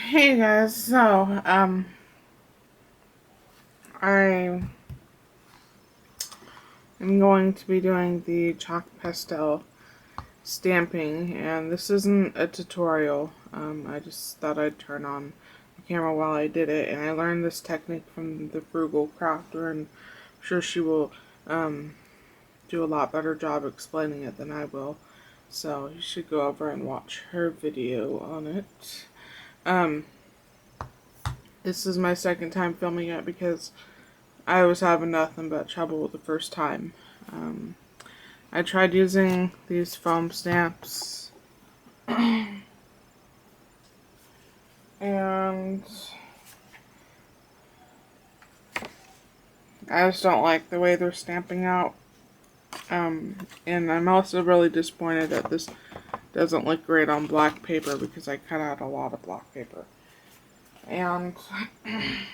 Hey guys, so I am going to be doing the chalk pastel stamping, and this isn't a tutorial. I just thought I'd turn on the camera while I did it, and I learned this technique from the Frugal Crafter, and I'm sure she will do a lot better job explaining it than I will. So you should go over and watch her video on it. Um, this is my second time filming it because I was having nothing but trouble the first time. Um, I tried using these foam stamps and I just don't like the way they're stamping out. And I'm also really disappointed that this doesn't look great on black paper because I cut out a lot of black paper. And I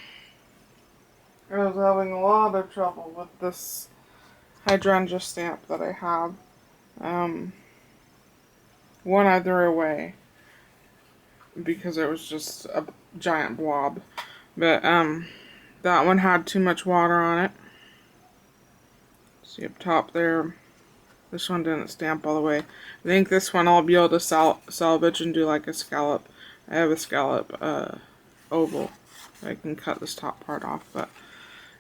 was having a lot of trouble with this hydrangea stamp that I have. One I threw away because it was just a giant blob. But that one had too much water on it. See up top there, this one didn't stamp all the way. I think this one I'll be able to salvage and do like a scallop. I have a scallop oval. I can cut this top part off, but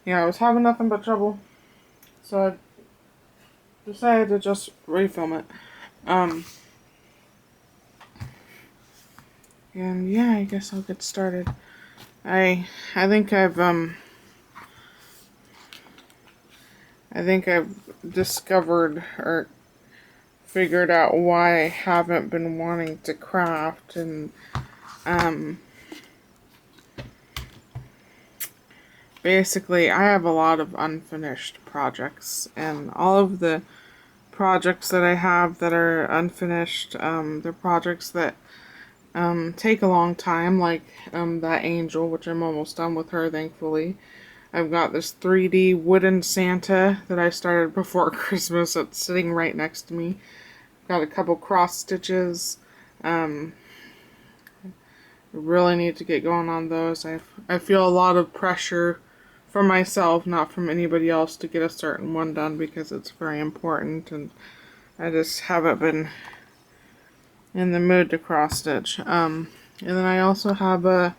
yeah, I was having nothing but trouble, so I decided to just refilm it. And yeah, I guess I'll get started. I think I've discovered or figured out why I haven't been wanting to craft, and basically I have a lot of unfinished projects, and all of the projects that I have that are unfinished, they're projects that take a long time, like that angel, which I'm almost done with her, thankfully. I've got this 3D wooden Santa that I started before Christmas that's sitting right next to me. Got a couple cross stitches. I really need to get going on those. I feel a lot of pressure from myself, not from anybody else, to get a certain one done because it's very important, and I just haven't been in the mood to cross stitch. And then I also have a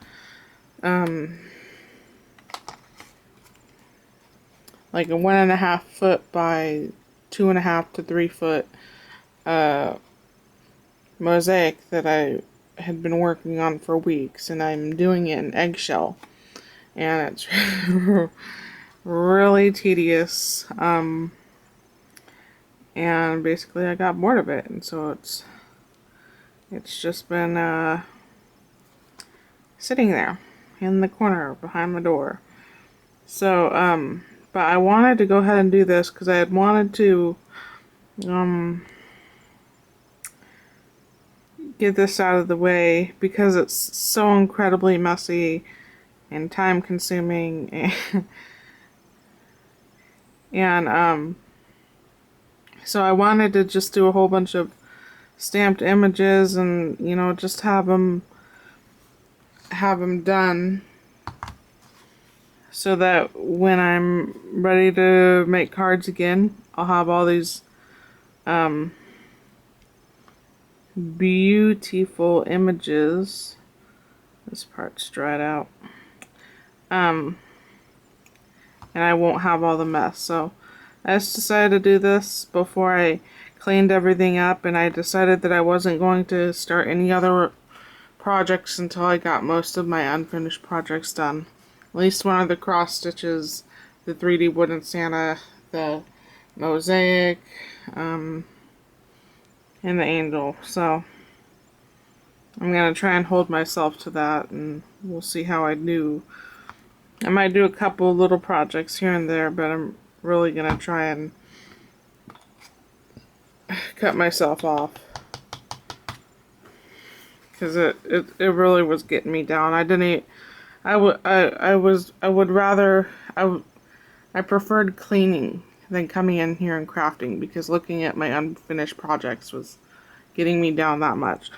like a 1.5 foot by 2.5 to 3 foot mosaic that I had been working on for weeks, and I'm doing it in eggshell, and it's really tedious. And basically I got bored of it, and so it's just been sitting there in the corner behind my door. So but I wanted to go ahead and do this because I had wanted to get this out of the way because it's so incredibly messy and time consuming, and so I wanted to just do a whole bunch of stamped images and, you know, just have them done so that when I'm ready to make cards again, I'll have all these beautiful images. This part's dried out. And I won't have all the mess. So I just decided to do this before I cleaned everything up, and I decided that I wasn't going to start any other projects until I got most of my unfinished projects done. At least one of the cross stitches, the 3D wooden Santa, the mosaic, and the angel. So I'm gonna try and hold myself to that, and we'll see how I do. I might do a couple little projects here and there, but I'm really gonna try and cut myself off because it really was getting me down. I preferred cleaning than coming in here and crafting, because looking at my unfinished projects was getting me down that much.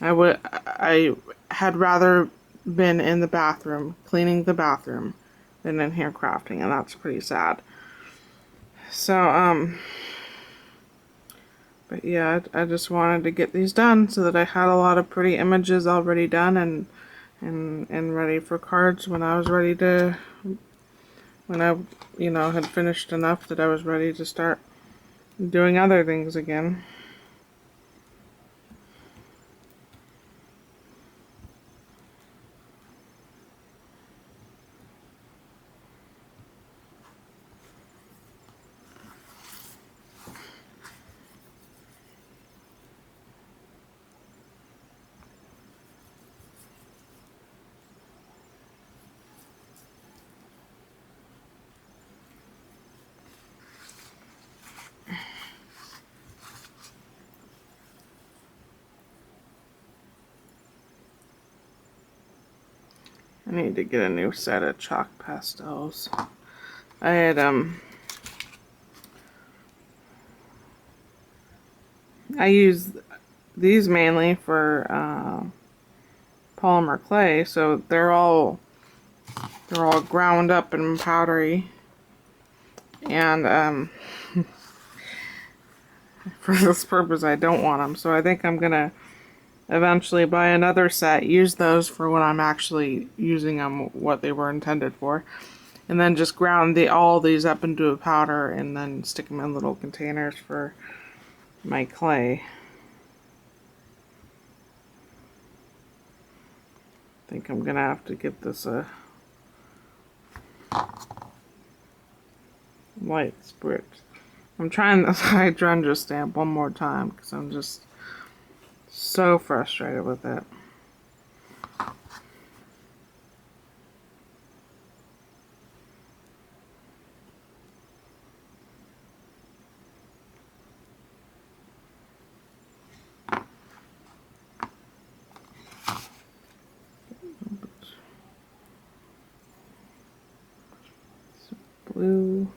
I had rather been in the bathroom, cleaning the bathroom, than in here crafting, and that's pretty sad. So, but yeah, I just wanted to get these done so that I had a lot of pretty images already done and ready for cards when I was ready to, when I, had finished enough that I was ready to start doing other things again. I need to get a new set of chalk pastels. I had, I use these mainly for, polymer clay, so they're all ground up and powdery. And, for this purpose, I don't want them, so I think I'm gonna eventually buy another set, use those for when I'm actually using them what they were intended for, and then just ground all these up into a powder and then stick them in little containers for my clay. I think I'm gonna have to get this a light spritz. I'm trying this hydrangea stamp one more time because I'm just so frustrated with it. Blue.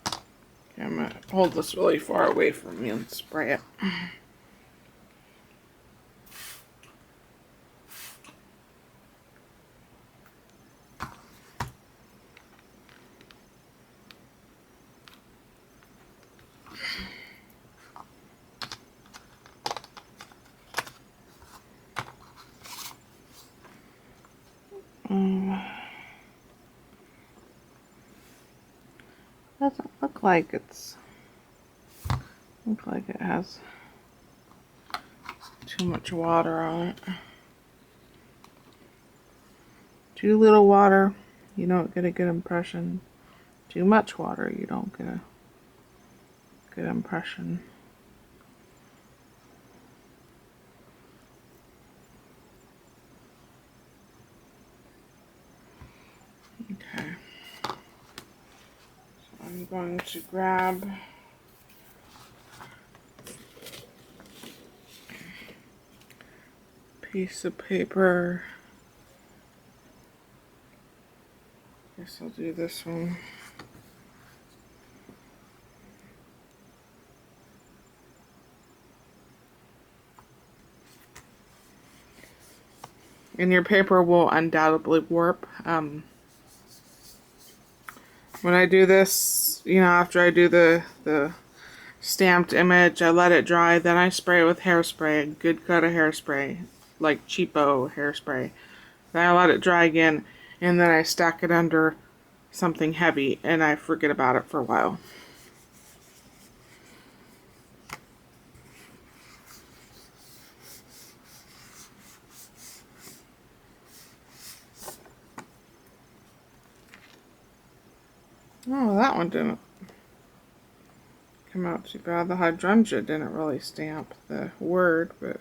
Okay, I'm gonna hold this really far away from me and spray it. Doesn't look like it has too much water on it. Too little water, you don't get a good impression. Too much water, you don't get a good impression. Okay. So I'm going to grab a piece of paper. Guess I'll do this one. And your paper will undoubtedly warp. When I do this, after I do the stamped image, I let it dry, then I spray it with hairspray, a good cut of hairspray, like cheapo hairspray. Then I let it dry again, and then I stack it under something heavy, and I forget about it for a while. Oh, that one didn't come out too bad. The hydrangea didn't really stamp the word, but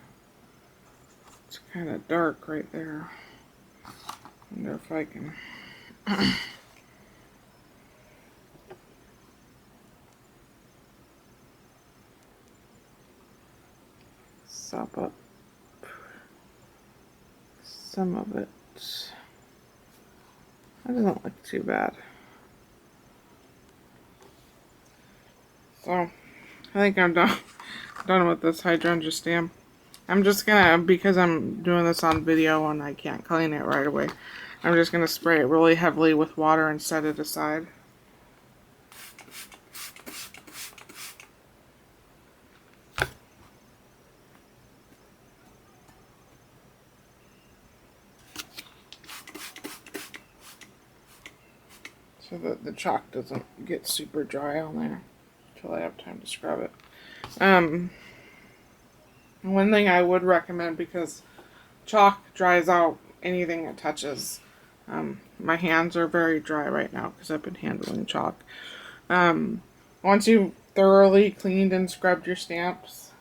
it's kind of dark right there. I wonder if I can... sop up some of it. That doesn't look too bad. So, I think I'm done with this hydrangea stamp. I'm just gonna, because I'm doing this on video and I can't clean it right away, I'm just gonna spray it really heavily with water and set it aside. So that the chalk doesn't get super dry on there until I have time to scrub it. One thing I would recommend, because chalk dries out anything it touches. My hands are very dry right now because I've been handling chalk. Once you've thoroughly cleaned and scrubbed your stamps,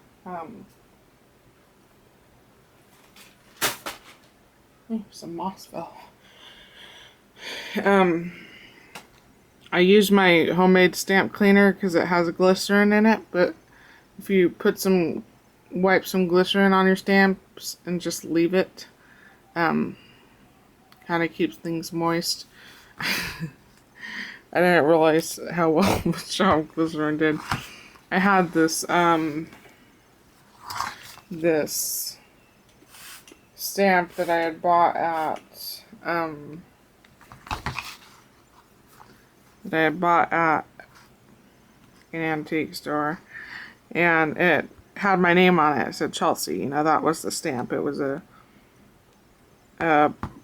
some moss fell. I use my homemade stamp cleaner because it has a glycerin in it, but if you put wipe some glycerin on your stamps and just leave it, kind of keeps things moist. I didn't realize how well the job glycerin did. I had this this stamp that I had bought at an antique store, and it had my name on it. It said Chelsea. You know, that was the stamp. It was a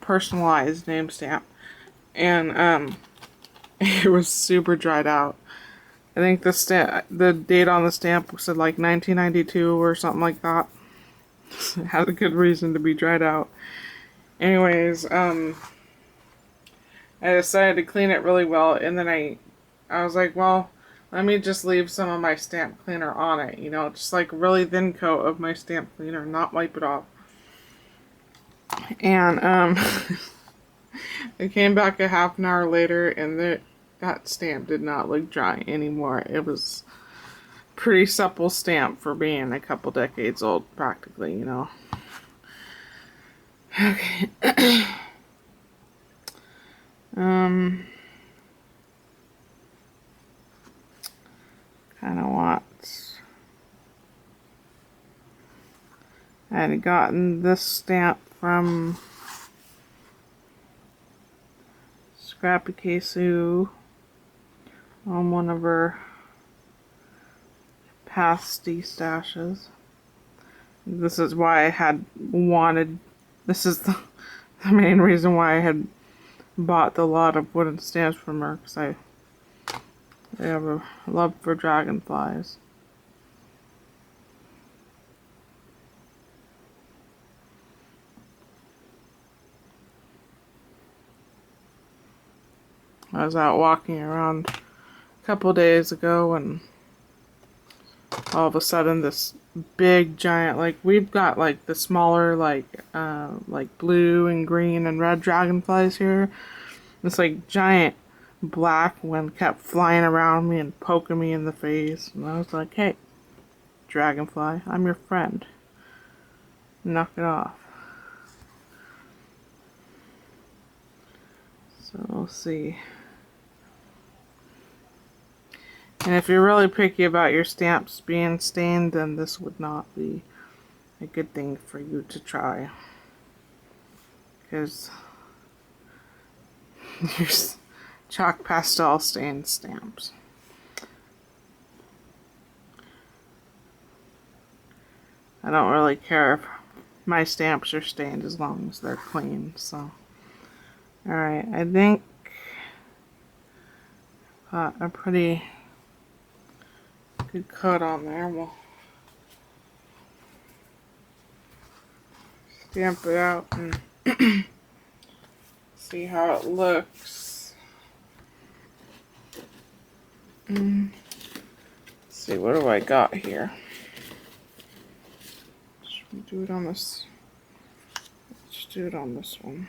personalized name stamp, and it was super dried out. I think the date on the stamp said like 1992 or something like that. It had a good reason to be dried out. Anyways, I decided to clean it really well, and then I was like, well, let me just leave some of my stamp cleaner on it, you know, just like a really thin coat of my stamp cleaner, not wipe it off. And I came back a half an hour later, and that stamp did not look dry anymore. It was pretty supple stamp for being a couple decades old, practically, you know. Okay. Kind of what I had gotten this stamp from Scrappy Kesu on one of her past stashes. This is why I had wanted, this is the main reason why I had bought the lot of wooden stamps from her, because I have a love for dragonflies. I was out walking around a couple days ago, and all of a sudden this big giant, like, we've got like the smaller like blue and green and red dragonflies here. This like giant black one kept flying around me and poking me in the face, and I was like, hey, dragonfly, I'm your friend. Knock it off. So we'll see. And if you're really picky about your stamps being stained, then this would not be a good thing for you to try. Because there's chalk pastel stained stamps. I don't really care if my stamps are stained as long as they're clean, so. Alright, I think got a pretty good coat on there. We'll stamp it out and see how it looks. Let's see, what do I got here? Should we do it on this? Let's do it on this one.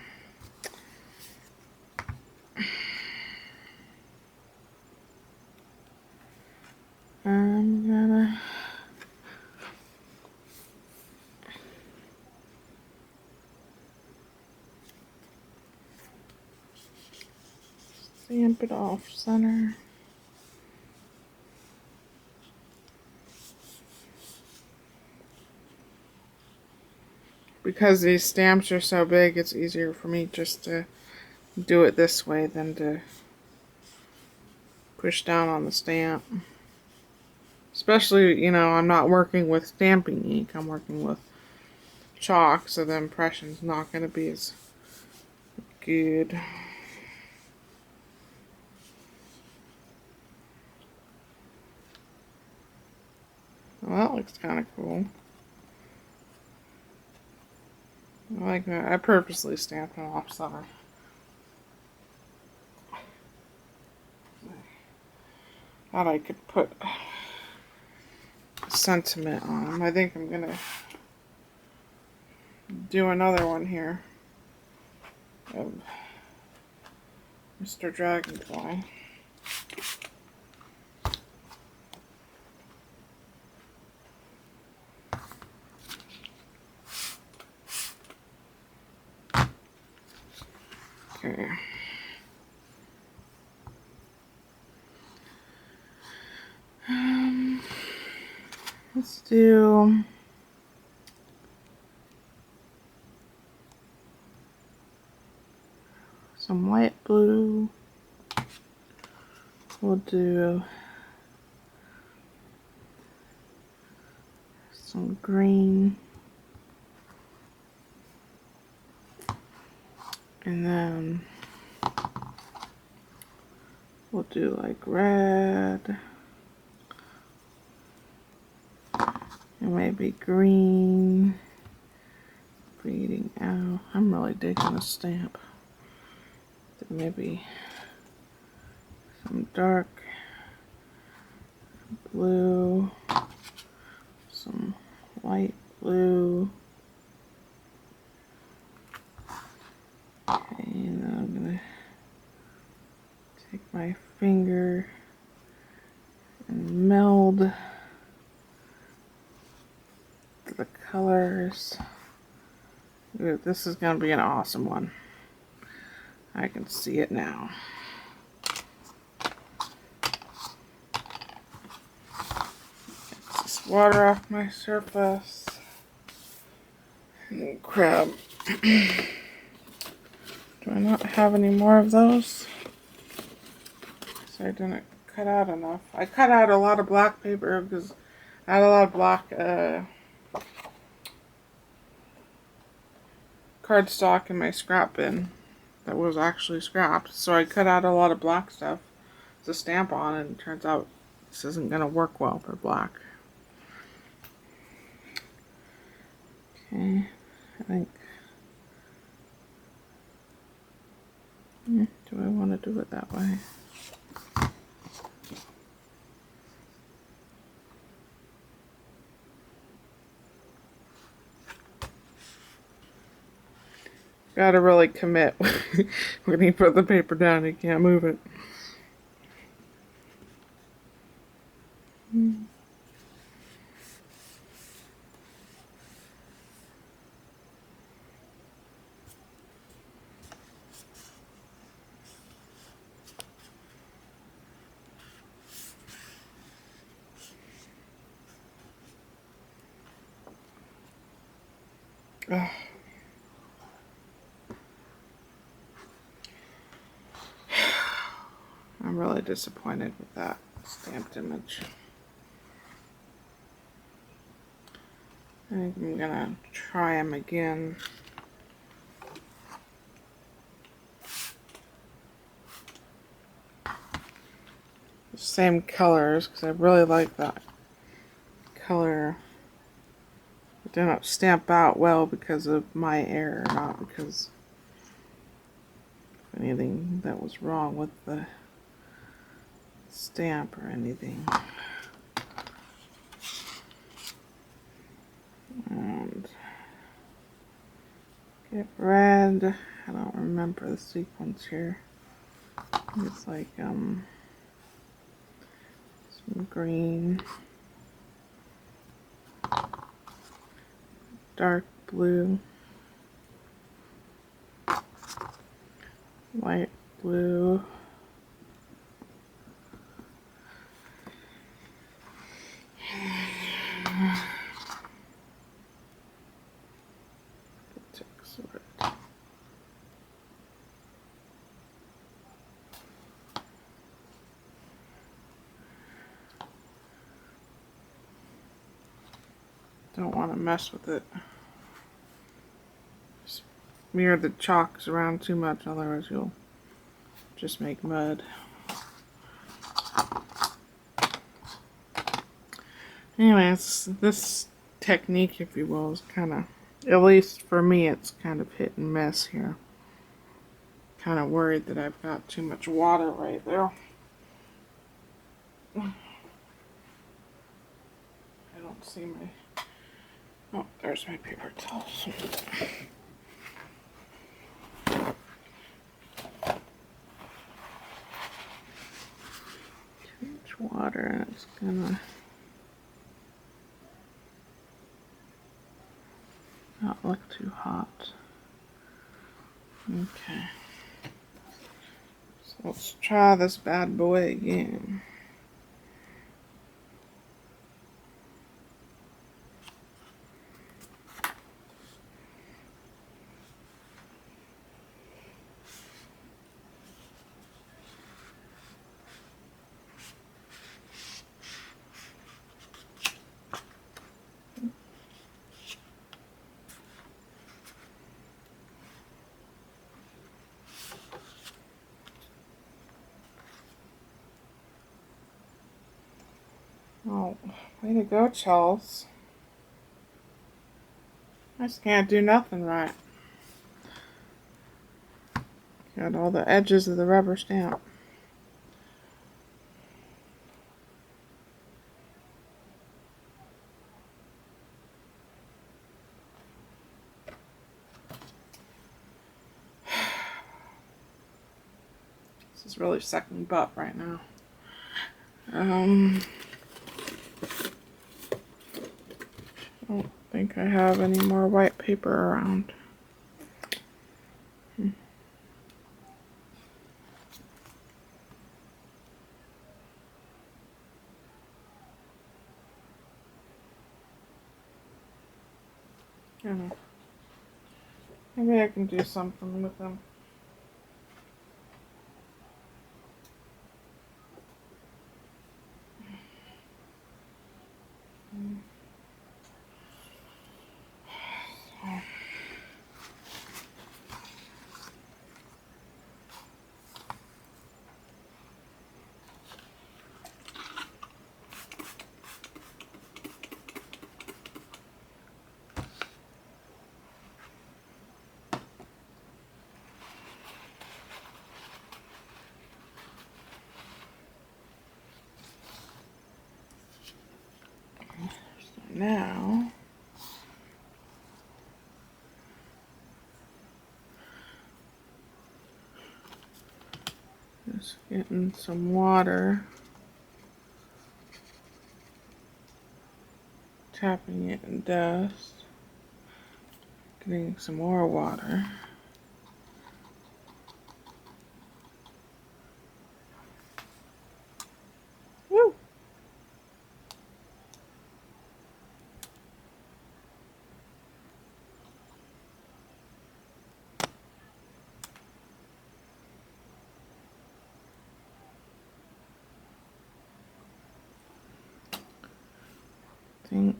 I'm gonna stamp it off center. because these stamps are so big, it's easier for me just to do it this way than to push down on the stamp. Especially, you know, I'm not working with stamping ink, I'm working with chalk, so the impression's not going to be as good. Well, that looks kind of cool. I like that. I purposely stamped it off so thought I could put sentiment on them. I think I'm going to do another one here of Mr. Dragonfly. Okay. Let's do some light blue. We'll do some green. And then we'll do like red. And maybe green. Bleeding out. I'm really digging the stamp. Then maybe some dark blue. Some light blue. Okay, and then I'm gonna take my finger and meld the colors. Ooh, this is gonna be an awesome one. I can see it now. Get this water off my surface. And grab. Do I not have any more of those? So I didn't cut out enough. I cut out a lot of black paper because I had a lot of black cardstock in my scrap bin that was actually scrapped. So I cut out a lot of black stuff to stamp on, and it turns out this isn't going to work well for black. Okay, I think. Do I want to do it that way? Gotta really commit when you put the paper down, you can't move it. Ugh. I'm really disappointed with that stamped image. I think I'm gonna try them again. The same colors, because I really like that color. It didn't stamp out well because of my error, not because of anything that was wrong with the stamp or anything. And get red. I don't remember the sequence here. It's like some green, dark blue, light blue, sort. Don't want to mess with it. Smear the chalks around too much, otherwise you'll just make mud. Anyways, this technique, if you will, is kind of, at least for me, it's kind of hit and miss here. Kind of worried that I've got too much water right there. I don't see my, oh, there's my paper towels. Too much water and it's gonna not look too hot. Okay. So let's try this bad boy again. Oh, way to go, Charles. I just can't do nothing right. Got all the edges of the rubber stamp. This is really sucking butt right now. I don't think I have any more white paper around. I don't know. Maybe I can do something with them. Now, just getting some water, tapping it in dust, getting some more water. Woo! Think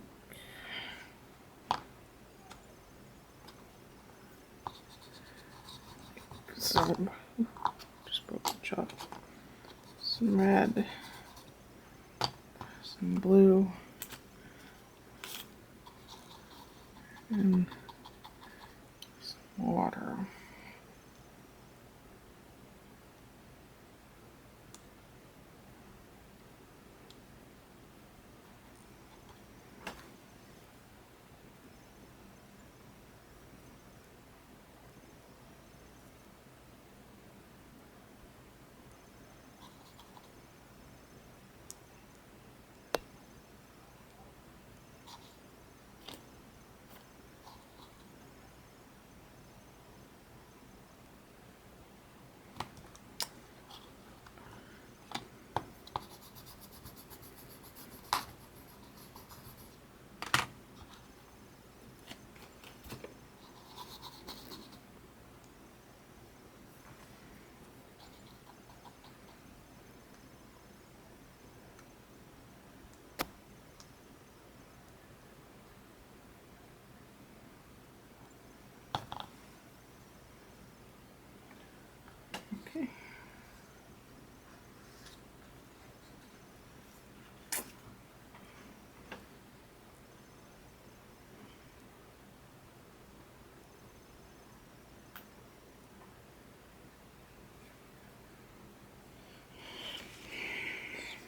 some, just broke the chalk, some red, some blue, and some water.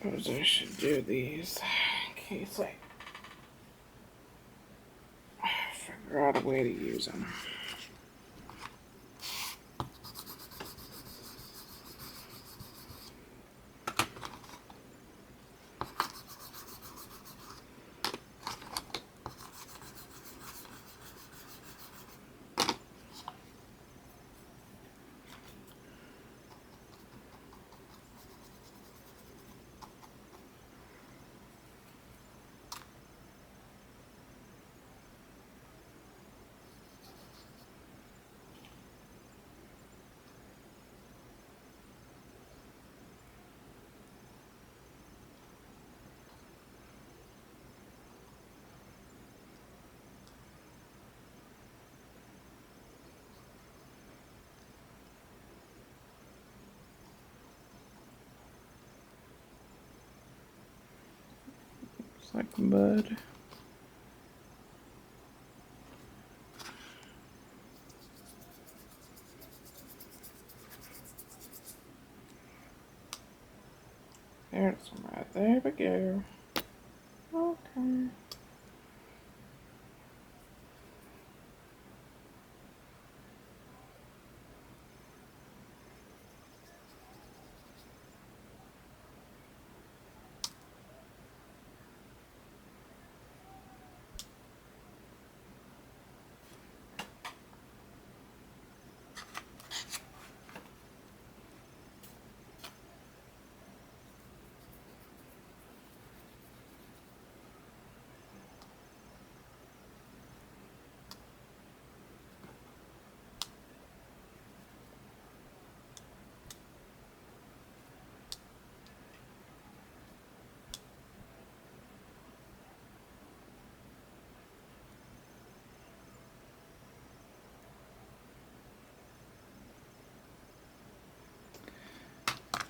suppose I should do these in case I figure out a way to use them. It's like mud. There's some right there. We go. Okay.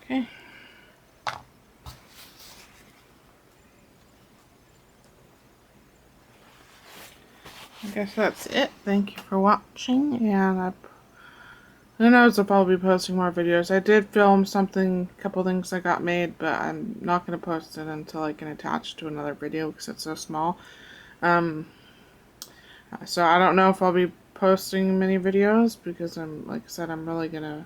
Okay. I guess that's it. Thank you for watching, and who knows, I'll probably be posting more videos. I did film something, a couple things I got made, but I'm not going to post it until I can attach to another video because it's so small. So I don't know if I'll be posting many videos because like I said, I'm really going to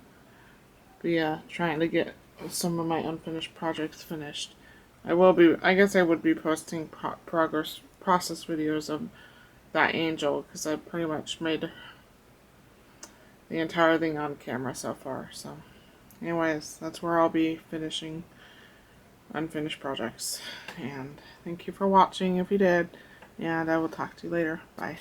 be trying to get some of my unfinished projects finished. I guess I would be posting process videos of that angel because I pretty much made the entire thing on camera so far. So anyways, that's where I'll be finishing unfinished projects. And thank you for watching if you did, and I will talk to you later. Bye.